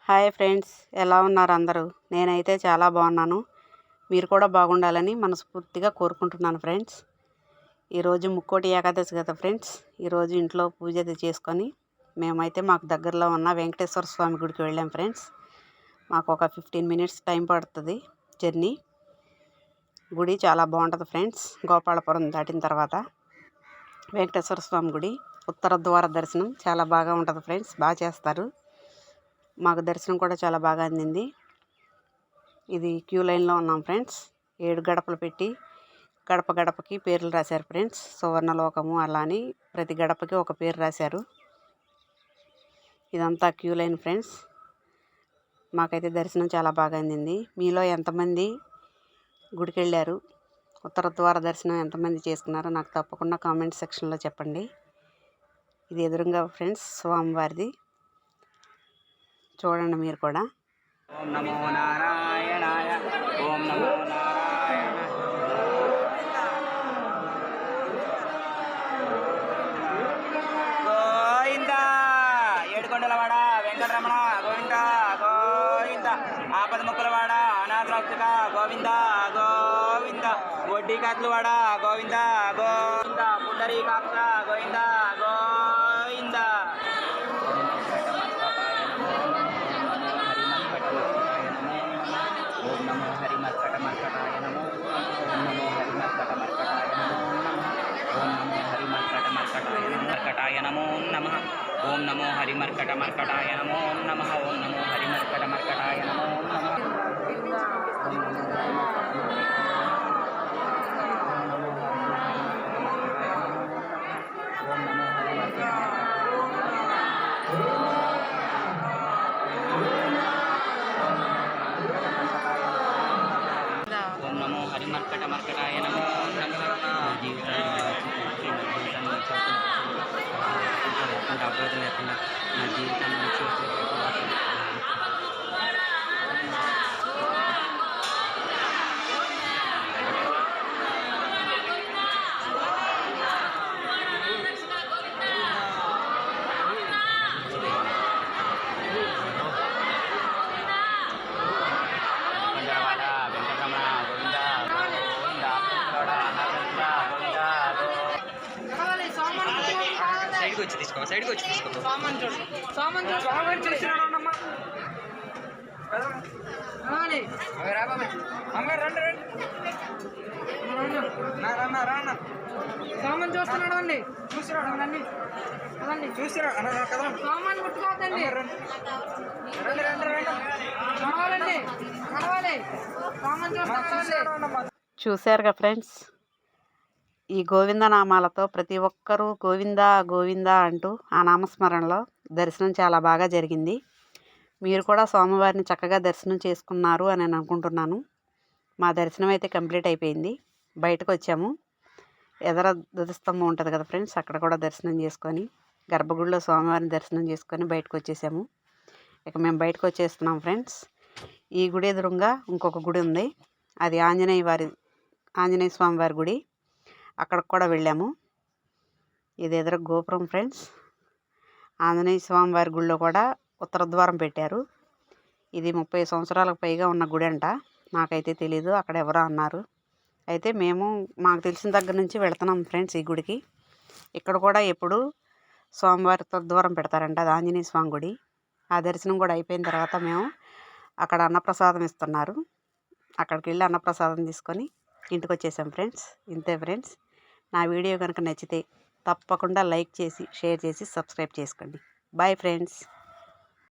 Hi friends, ఎలా ఉన్నారు అందరూ? నేనైతే చాలా బాగున్నాను. మీరు కూడా బాగుండాలని మనస్ఫూర్తిగా కోరుకుంటున్నాను ఫ్రెండ్స్. ఈరోజు ముక్కోటి ఏకాదశి కదా ఫ్రెండ్స్. ఈరోజు ఇంట్లో పూజ అది చేసుకొని మేమైతే మాకు దగ్గరలో ఉన్న వెంకటేశ్వర స్వామి గుడికి వెళ్ళాం ఫ్రెండ్స్. మాకు ఒక 15 మినిట్స్ టైం పడుతుంది జర్నీ. గుడి చాలా బాగుంటుంది ఫ్రెండ్స్. గోపాలపురం దాటిన తర్వాత వెంకటేశ్వర స్వామి గుడి ఉత్తర ద్వార దర్శనం చాలా బాగా ఉంటుంది ఫ్రెండ్స్. బాగా చేస్తారు. మాకు దర్శనం కూడా చాలా బాగా అందింది. ఇది క్యూ లైన్లో ఉన్నాం ఫ్రెండ్స్. 7 గడపలు పెట్టి గడప గడపకి పేర్లు రాశారు ఫ్రెండ్స్. సువర్ణలోకము అలా అని ప్రతి గడపకి ఒక పేరు రాశారు. ఇదంతా క్యూ లైన్ ఫ్రెండ్స్. మాకైతే దర్శనం చాలా బాగా అందింది. మీలో ఎంతమంది గుడికి వెళ్ళారు, ఉత్తర ద్వార దర్శనం ఎంతమంది చేసుకున్నారో నాకు తప్పకుండా కామెంట్ సెక్షన్లో చెప్పండి. ఇది ఎదురుగా ఫ్రెండ్స్ స్వామివారిది, చూడండి మీరు కూడా. ఓం నమో నారాయణాయ. ఓం నమో నారాయణ. గోవింద ఏడుకొండలవాడ వెంకటరమణ గోవింద గోవింద. ఆపద ముక్కులవాడ అనాథరక్షక గోవింద గోవింద. వడ్డీ కాట్లువాడ గోవింద గోవింద. పుండరీకాక్ష గోవింద గోవింద. ఓం నమో హరి మర్కట మర్కటాయ నమో. ఓం నమో హరి మర్కట మర్కటాయ నమో నమః. ఓం నమో హరి మర్కట మర్కటాయ నమో నమః. ఓం నమో హరి మర్కట మర్కటాయ నమో నమః. ఓం నమో హరి మర్కట మర్కటాయ నమో నమః. ఓం నమో హరి మర్కట మర్కటాయ నమో నమః. అభివృద్ధి లేకుండా నా జీవితాన్ని సైడ్కి వచ్చి తీసుకో. సామాన్ చూస్తున్నాడు అండి, చూసిరాడు అన్నీ అదండి, చూసిరా సామాన్ ముట్టుకోవద్దండి. నడవాలండి, నడవాలి. సామాన్ చూస్తున్నాడు. చూశారుగా ఫ్రెండ్స్, ఈ గోవింద నామాలతో ప్రతి ఒక్కరూ గోవింద గోవింద అంటూ ఆ నామస్మరణలో దర్శనం చాలా బాగా జరిగింది. మీరు కూడా స్వామివారిని చక్కగా దర్శనం చేసుకున్నారు అని నేను అనుకుంటున్నాను. మా దర్శనం అయితే కంప్లీట్ అయిపోయింది. బయటకు వచ్చాము. ఎదర ధ్వజస్తంభం ఉంటుంది కదా ఫ్రెండ్స్, అక్కడ కూడా దర్శనం చేసుకొని గర్భగుడిలో స్వామివారిని దర్శనం చేసుకొని బయటకు వచ్చేసాము. ఇక మేము బయటకు వచ్చేస్తున్నాం ఫ్రెండ్స్. ఈ గుడి ఎదురుగా ఇంకొక గుడి ఉంది. అది ఆంజనేయ స్వామివారి గుడి. అక్కడికి కూడా వెళ్ళాము. ఇది ఎదురు గోపురం ఫ్రెండ్స్. ఆంజనేయ స్వామి వారి గుడిలో కూడా ఉత్తర ద్వారం పెట్టారు. ఇది 30 సంవత్సరాలకు పైగా ఉన్న గుడి అంట. నాకైతే తెలీదు, అక్కడ ఎవరో అన్నారు. అయితే మాకు తెలిసిన దగ్గర నుంచి వెళుతున్నాం ఫ్రెండ్స్ ఈ గుడికి. ఇక్కడ కూడా ఎప్పుడు స్వామివారి ఉత్తర ద్వారం పెడతారంట. అది ఆంజనేయ స్వామి గుడి. ఆ దర్శనం కూడా అయిపోయిన తర్వాత మేము అక్కడ అన్నప్రసాదం ఇస్తున్నారు. అక్కడికి వెళ్ళి అన్నప్రసాదం తీసుకొని ఇంటికి వచ్చేసాం ఫ్రెండ్స్. ఇంతే ఫ్రెండ్స్. నా వీడియో కనుక నచ్చితే తప్పకుండా లైక్ చేసి, షేర్ చేసి, సబ్స్క్రైబ్ చేసుకోండి. Bye friends.